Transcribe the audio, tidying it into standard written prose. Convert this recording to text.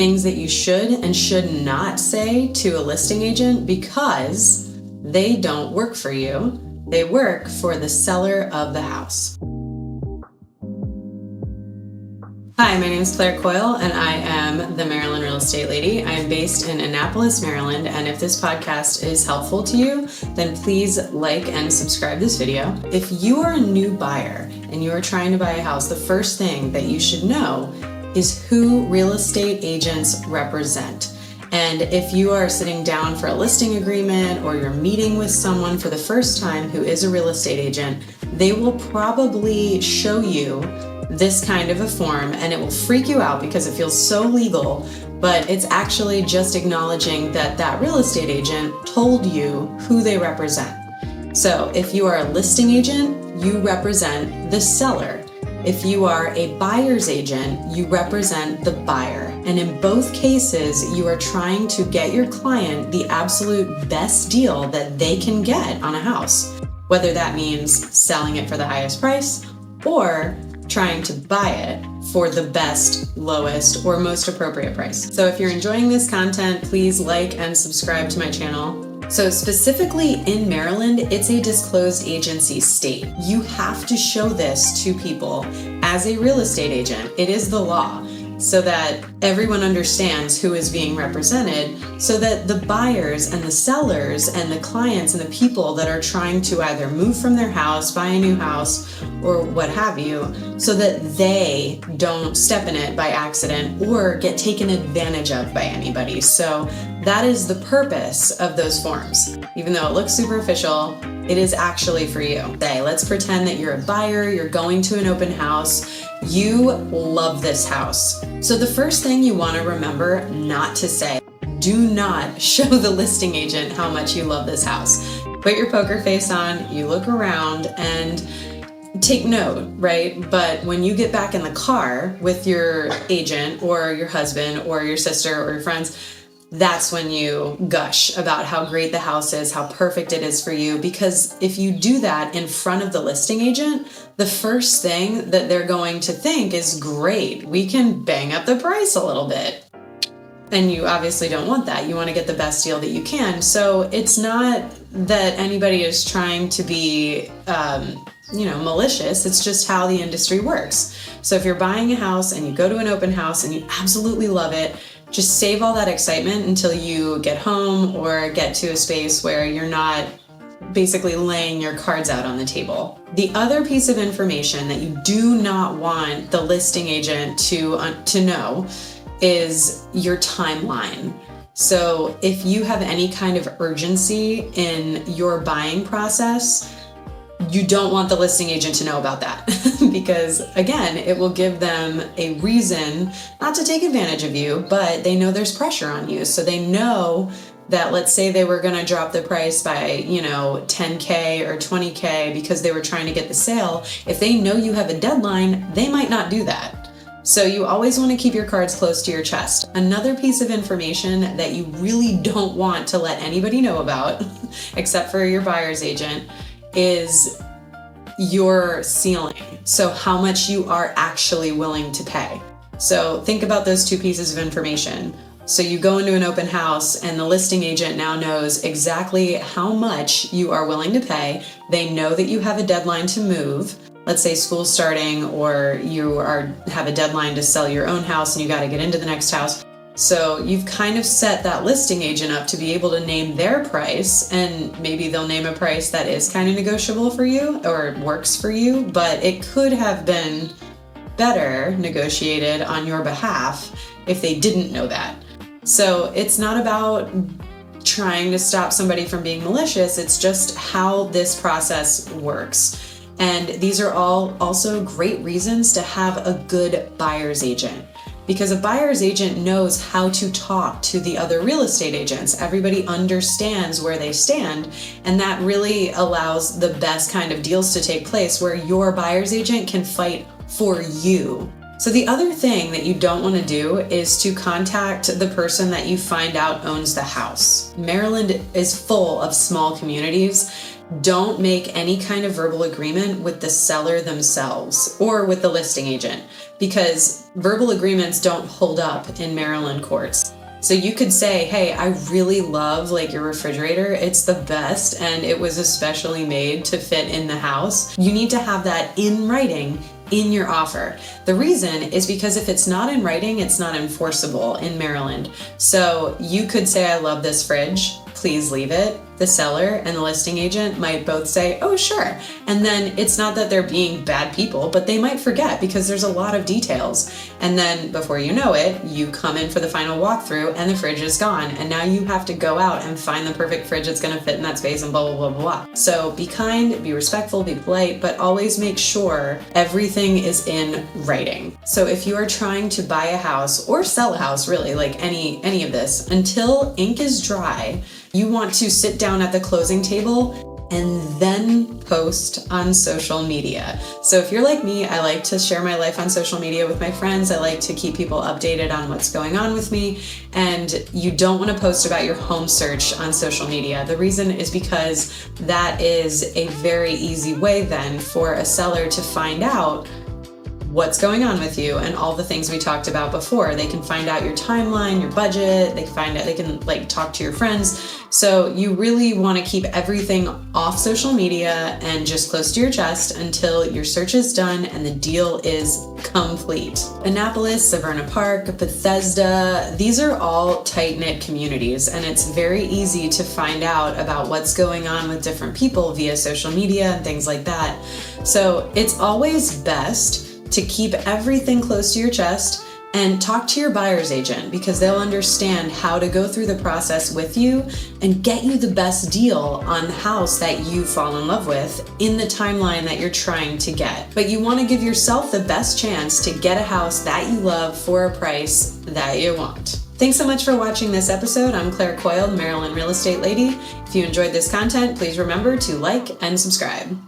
things that you should and should not say to a listing agent because they don't work for you. They work for the seller of the house. Hi, my name is Claire Coyle, and I am the Maryland Real Estate Lady. I am based in Annapolis, Maryland, and if this podcast is helpful to you, then please like and subscribe this video. If you are a new buyer and you are trying to buy a house, the first thing that you should know is who real estate agents represent. And if you are sitting down for a listing agreement or you're meeting with someone for the first time who is a real estate agent, they will probably show you this kind of a form, and it will freak you out because it feels so legal, but it's actually just acknowledging that that real estate agent told you who they represent. So if you are a listing agent, you represent the seller. If you are a buyer's agent, you represent the buyer. And in both cases, you are trying to get your client the absolute best deal that they can get on a house, whether that means selling it for the highest price or trying to buy it for the best, lowest, or most appropriate price. So if you're enjoying this content, please like and subscribe to my channel. So specifically in Maryland, it's a disclosed agency state. You have to show this to people as a real estate agent. It is the law, so that everyone understands who is being represented, so that the buyers and the sellers and the clients and the people that are trying to either move from their house, buy a new house, or what have you, so that they don't step in it by accident or get taken advantage of by anybody. So that is the purpose of those forms. Even though it looks superficial, it is actually for you. Let's pretend that you're a buyer, you're going to an open house, you love this house. So the first thing you want to remember not to say, do not show the listing agent how much you love this house. Put your poker face on, you look around and take note, right? But when you get back in the car with your agent or your husband or your sister or your friends, that's when you gush about how great the house is, how perfect it is for you. Because if you do that in front of the listing agent, the first thing that they're going to think is, great, we can bang up the price a little bit. And you obviously don't want that. You want to get the best deal that you can. So it's not that anybody is trying to be, malicious. It's just how the industry works. So if you're buying a house and you go to an open house and you absolutely love it, just save all that excitement until you get home or get to a space where you're not basically laying your cards out on the table. The other piece of information that you do not want the listing agent to know is your timeline. So if you have any kind of urgency in your buying process, you don't want the listing agent to know about that because, again, it will give them a reason not to take advantage of you, but they know there's pressure on you. So they know that, let's say they were going to drop the price by, $10K or $20K because they were trying to get the sale. If they know you have a deadline, they might not do that. So you always want to keep your cards close to your chest. Another piece of information that you really don't want to let anybody know about, except for your buyer's agent, is your ceiling. So how much you are actually willing to pay. So think about those two pieces of information. So you go into an open house and the listing agent now knows exactly how much you are willing to pay. They know that you have a deadline to move. Let's say school's starting or you have a deadline to sell your own house and you got to get into the next house. So you've kind of set that listing agent up to be able to name their price, and maybe they'll name a price that is kind of negotiable for you or works for you, but it could have been better negotiated on your behalf if they didn't know that. So it's not about trying to stop somebody from being malicious, it's just how this process works. And these are all also great reasons to have a good buyer's agent. Because a buyer's agent knows how to talk to the other real estate agents. Everybody understands where they stand, and that really allows the best kind of deals to take place where your buyer's agent can fight for you. So the other thing that you don't want to do is to contact the person that you find out owns the house. Maryland is full of small communities. Don't make any kind of verbal agreement with the seller themselves or with the listing agent, because verbal agreements don't hold up in Maryland courts. So you could say, hey, I really love your refrigerator. It's the best, and it was especially made to fit in the house. You need to have that in writing in your offer. The reason is because if it's not in writing, it's not enforceable in Maryland. So you could say, I love this fridge, please leave it. The seller and the listing agent might both say, oh, sure. And then it's not that they're being bad people, but they might forget because there's a lot of details. And then before you know it, you come in for the final walkthrough and the fridge is gone. And now you have to go out and find the perfect fridge that's going to fit in that space and blah, blah, blah, blah. So be kind, be respectful, be polite, but always make sure everything is in writing. So if you are trying to buy a house or sell a house, really, like any of this, until ink is dry, you want to sit down at the closing table and then post on social media. So if you're like me, I like to share my life on social media with my friends. I like to keep people updated on what's going on with me. And you don't want to post about your home search on social media. The reason is because that is a very easy way then for a seller to find out what's going on with you and all the things we talked about before. They can find out your timeline, your budget, they can talk to your friends. So you really want to keep everything off social media and just close to your chest until your search is done and the deal is complete. Annapolis, Severna Park, Bethesda, these are all tight-knit communities, and it's very easy to find out about what's going on with different people via social media and things like that. So it's always best to keep everything close to your chest and talk to your buyer's agent, because they'll understand how to go through the process with you and get you the best deal on the house that you fall in love with in the timeline that you're trying to get. But you want to give yourself the best chance to get a house that you love for a price that you want. Thanks so much for watching this episode. I'm Claire Coyle, Maryland Real Estate Lady. If you enjoyed this content, please remember to like and subscribe.